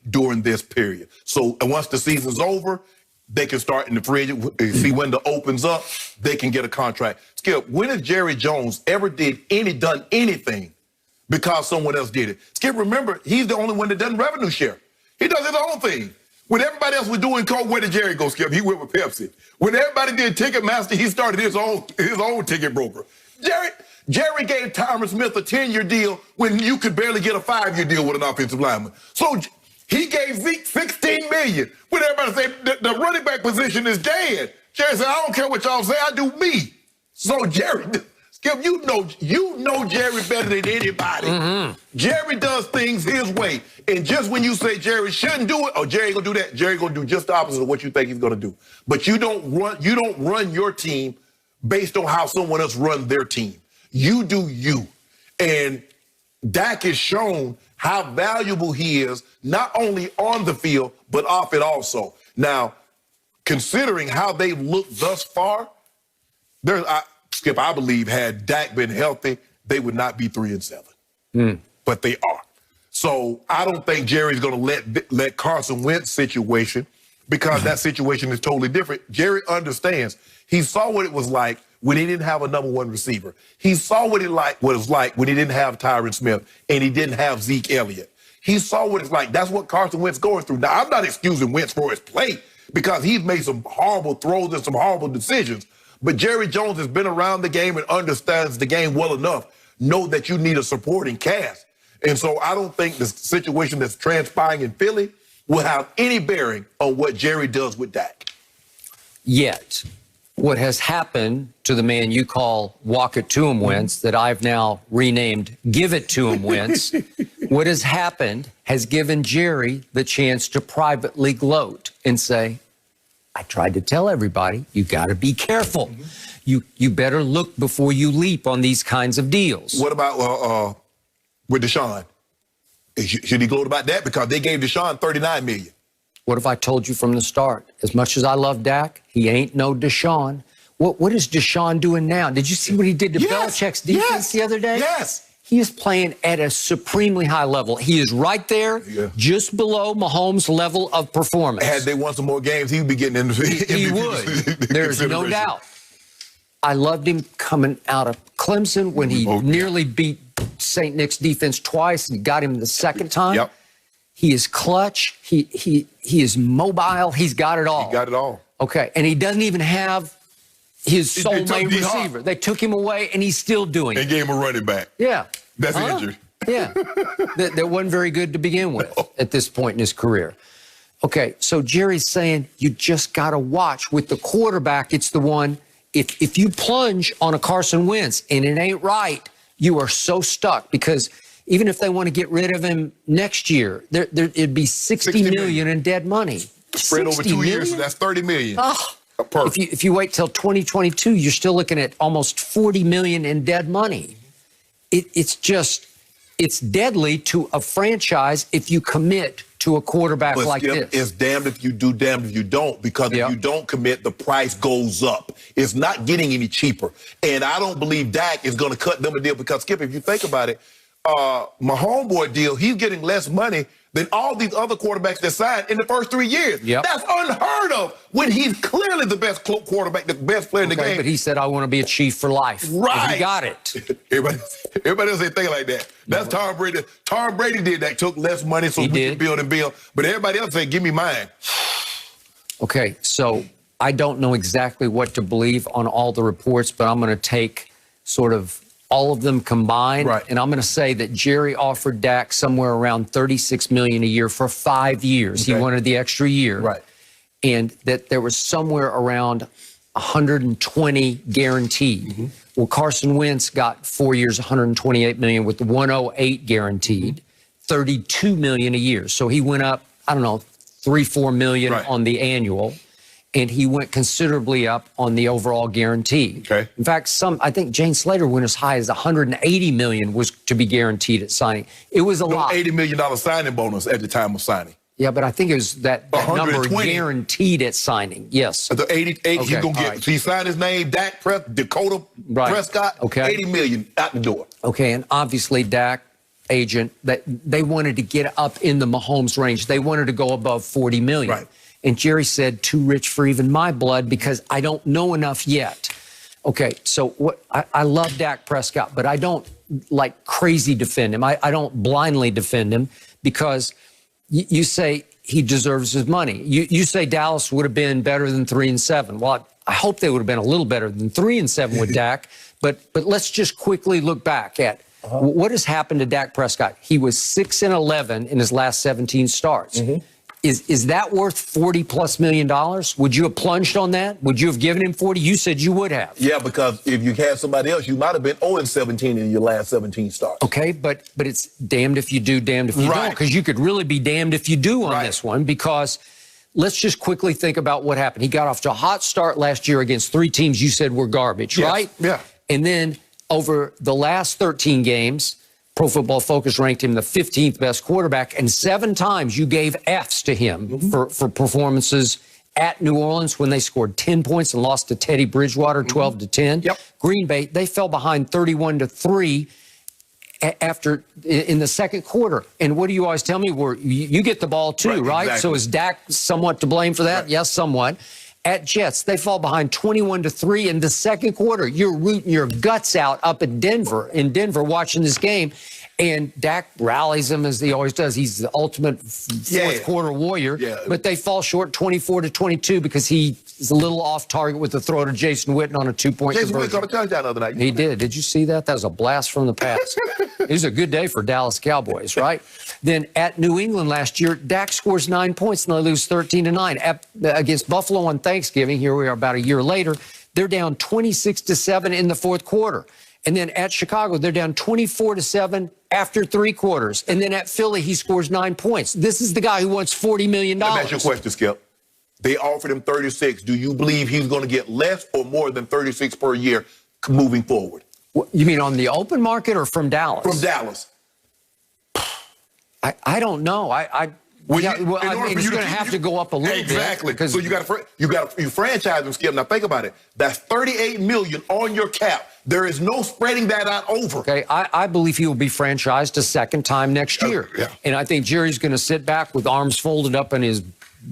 during this period. So once the season's over, they can start in the free agent. See when the opens up, they can get a contract. Skip, when has Jerry Jones ever done anything because someone else did it? Skip, remember, he's the only one that doesn't revenue share. He does his own thing. When everybody else was doing coke, where did Jerry go, Skip? He went with Pepsi. When everybody did Ticketmaster, he started his own ticket broker. Jerry gave Tyron Smith a 10-year deal when you could barely get a 5-year deal with an offensive lineman. So he gave Zeke $16 million. When everybody said the running back position is dead, Jerry said, I don't care what y'all say, I do me. So Jerry, Skip, you know Jerry better than anybody. Mm-hmm. Jerry does things his way. And just when you say Jerry shouldn't do it, or Jerry gonna do that, Jerry gonna do just the opposite of what you think he's gonna do. But you don't run your team based on how someone else runs their team. You do you. And Dak has shown how valuable he is, not only on the field, but off it also. Now, considering how they've looked thus far, Skip, I believe had Dak been healthy, they would not be 3-7. But they are. So I don't think Jerry's going to let Carson Wentz situation, because that situation is totally different. Jerry understands. He saw what it was like when he didn't have a number one receiver. He saw what it was like when he didn't have Tyron Smith and he didn't have Zeke Elliott. He saw what it's like. That's what Carson Wentz going through. Now, I'm not excusing Wentz for his play because he's made some horrible throws and some horrible decisions. But Jerry Jones has been around the game and understands the game well enough. Know that you need a supporting cast. And so I don't think the situation that's transpiring in Philly will have any bearing on what Jerry does with Dak. Yet, what has happened to the man you call walk it to him Wentz, that I've now renamed give it to him Wentz, what has happened has given Jerry the chance to privately gloat and say, I tried to tell everybody, you got to be careful. You better look before you leap on these kinds of deals. What about with Deshaun? Should he gloat about that? Because they gave Deshaun $39 million. What if I told you from the start, as much as I love Dak, he ain't no Deshaun. What is Deshaun doing now? Did you see what he did to Belichick's defense the other day? Yes. He is playing at a supremely high level. He is right there, just below Mahomes' level of performance. Had they won some more games, he would be getting in the He would. There's no doubt. I loved him coming out of Clemson when he nearly beat St. Nick's defense twice and got him the second time. Yep. He is clutch. He is mobile. He's got it all. He got it all. Okay, and he doesn't even have his soulmate receiver. They took him away, and he's still doing it. They gave him a running back. Yeah. That's injured. Yeah. That wasn't very good to begin with at this point in his career. Okay, so Jerry's saying you just got to watch. With the quarterback, it's the one, if you plunge on a Carson Wentz and it ain't right, you are so stuck, because even if they want to get rid of him next year, it'd be $60 million in dead money. Spread over 2 years, so that's $30 million. Oh. If you wait till 2022, you're still looking at almost $40 million in dead money. It's deadly to a franchise if you commit to a quarterback like this. It's damned if you do, damned if you don't, because if you don't commit, the price goes up. It's not getting any cheaper. And I don't believe Dak is going to cut them a deal, because, Skip, if you think about it, my homeboy deal, he's getting less money than all these other quarterbacks that signed in the first 3 years. That's unheard of when he's clearly the best quarterback, the best player in the game. But he said, I want to be a Chief for life. Right. He got it. Everybody else ain't thinking like that. That's Tom Brady. Tom Brady did that, took less money so we could build and build. But everybody else said, give me mine. Okay, so I don't know exactly what to believe on all the reports, but I'm going to take sort of all of them combined, and I'm going to say that Jerry offered Dak somewhere around $36 million a year for 5 years. He wanted the extra year, and that there was somewhere around 120 guaranteed. Well, Carson Wentz got 4 years, $128 million, with the 108 guaranteed, $32 million a year. So he went up, I don't know, $3-4 million on the annual. And he went considerably up on the overall guarantee. In fact, I think Jane Slater went as high as $180 million was to be guaranteed at signing. It was a lot. $80 million signing bonus at the time of signing. Yeah, but I think it was that number guaranteed at signing. Yes. The 88, he's going to get, he signed his name, Dak Prescott, Prescott, $80 million out the door. Okay, and obviously Dak agent that they wanted to get up in the Mahomes range. They wanted to go above 40 million. Right. And Jerry said, too rich for even my blood because I don't know enough yet. Okay, so what I love Dak Prescott, but I don't like crazy defend him. I don't blindly defend him because you say he deserves his money. You say Dallas would have been better than 3-7. Well, I hope they would have been a little better than 3-7 with Dak. But let's just quickly look back at what has happened to Dak Prescott. He was 6-11 in his last 17 starts. Is that worth $40+ million? Would you have plunged on that? Would you have given him 40? You said you would have. Yeah, because if you had somebody else, you might have been 0-17 in your last 17 starts. Okay, but it's damned if you do, damned if you don't, because you could really be damned if you do on this one, because let's just quickly think about what happened. He got off to a hot start last year against 3 teams you said were garbage, right? Yeah. And then over the last 13 games, Pro Football Focus ranked him the 15th best quarterback, and 7 times you gave Fs to him for performances at New Orleans when they scored 10 points and lost to Teddy Bridgewater 12-10. Green Bay, they fell behind 31-3 after in the second quarter. And what do you always tell me? You get the ball too, right? Exactly. So is Dak somewhat to blame for that? Yes, somewhat. At Jets, they fall behind 21-3 in the second quarter. You're rooting your guts out up at Denver, watching this game. And Dak rallies them as he always does. He's the ultimate fourth quarter warrior. But they fall short 24-22 because he is a little off target with the throw to Jason Witten on a 2-point conversion. Jason Witten got a touchdown the other night. He did. Did you see that? That was a blast from the past. It was a good day for Dallas Cowboys, right? Then at New England last year, Dak scores 9 points and they lose 13-9. Against Buffalo on Thanksgiving, here we are about a year later, they're down 26-7 in the fourth quarter. And then at Chicago, they're down 24-7 after 3 quarters. And then at Philly, he scores 9 points. This is the guy who wants $40 million. Let me ask you a question, Skip. They offered him 36. Do you believe he's going to get less or more than 36 per year moving forward? You mean on the open market or from Dallas? From Dallas. I don't know. I mean, he's going to have to go up a little bit. Exactly. So you franchise him, Skip. Now think about it. That's $38 million on your cap. There is no spreading that out over. Okay, I believe he will be franchised a second time next year. And I think Jerry's going to sit back with arms folded up in his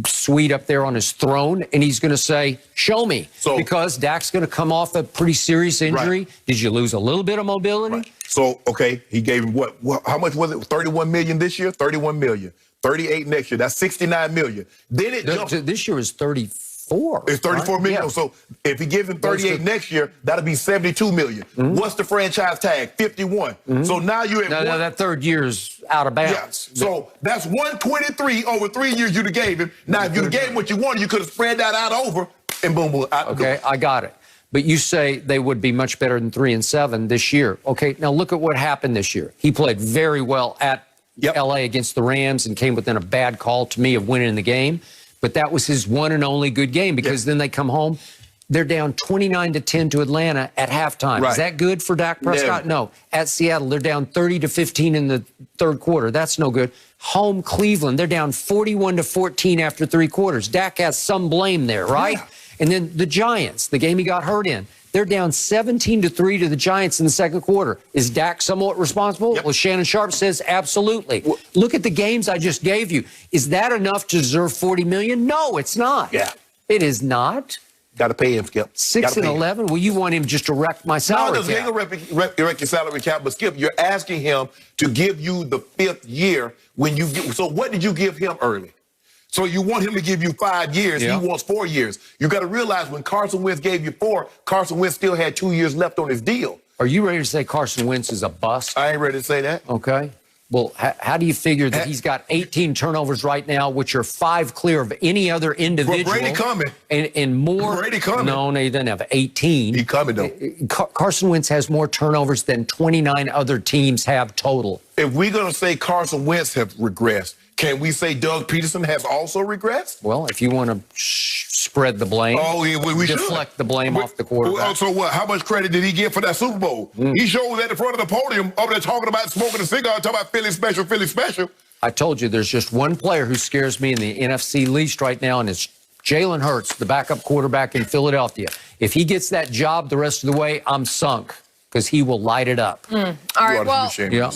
suite up there on his throne, and he's going to say, show me. Because Dak's going to come off a pretty serious injury. Did you lose a little bit of mobility? So, okay, he gave him what? How much was it? $31 million this year? $31 million. 38 next year. That's $69 million. Then it jumped. This year is 34. It's $34 million. So if he gives him 38 next year, that'll be $72 million. What's the franchise tag? 51. So now you're at no, that third year's out of bounds. So that's 123 over 3 years you'd have gave him. Now, if you'd have gave him what you wanted, you could have spread that out over and boom, boom. Okay, I got it. But you say they would be much better than 3-7 this year. Okay, now look at what happened this year. He played very well at LA against the Rams and came within a bad call to me of winning the game. But that was his one and only good game because then they come home. They're down 29-10 to Atlanta at halftime. Is that good for Dak Prescott? No. At Seattle, they're down 30-15 in the third quarter. That's no good. Home Cleveland, they're down 41-14 after 3 quarters. Dak has some blame there, right? And then the Giants, the game he got hurt in, they're down 17-3 to the Giants in the second quarter. Is Dak somewhat responsible? Well, Shannon Sharp says absolutely. Look at the games I just gave you. Is that enough to deserve $40 million? No, it's not. It is not. Got to pay him, Skip. 6-11? Well, you want him just to wreck my salary cap. No, wreck your salary cap, but Skip, you're asking him to give you the 5th year when you get. So what did you give him early? So you want him to give you 5 years. He wants 4 years. You got to realize when Carson Wentz gave you 4, Carson Wentz still had 2 years left on his deal. Are you ready to say Carson Wentz is a bust? I ain't ready to say that. Okay. Well, how do you figure that he's got 18 turnovers right now, which are 5 clear of any other individual? Brady coming. And more. Brady coming. No, he doesn't have 18. He coming, though. Carson Wentz has more turnovers than 29 other teams have total. If we're going to say Carson Wentz have regressed, can we say Doug Peterson has also regressed? Well, if you want to spread the blame, we deflect the blame off the quarterback. So what? How much credit did he get for that Super Bowl? He showed at the front of the podium over there talking about smoking a cigar, talking about Philly special, Philly special. I told you there's just one player who scares me in the NFC least right now, and it's Jalen Hurts, the backup quarterback in Philadelphia. If he gets that job the rest of the way, I'm sunk because he will light it up. All right, well.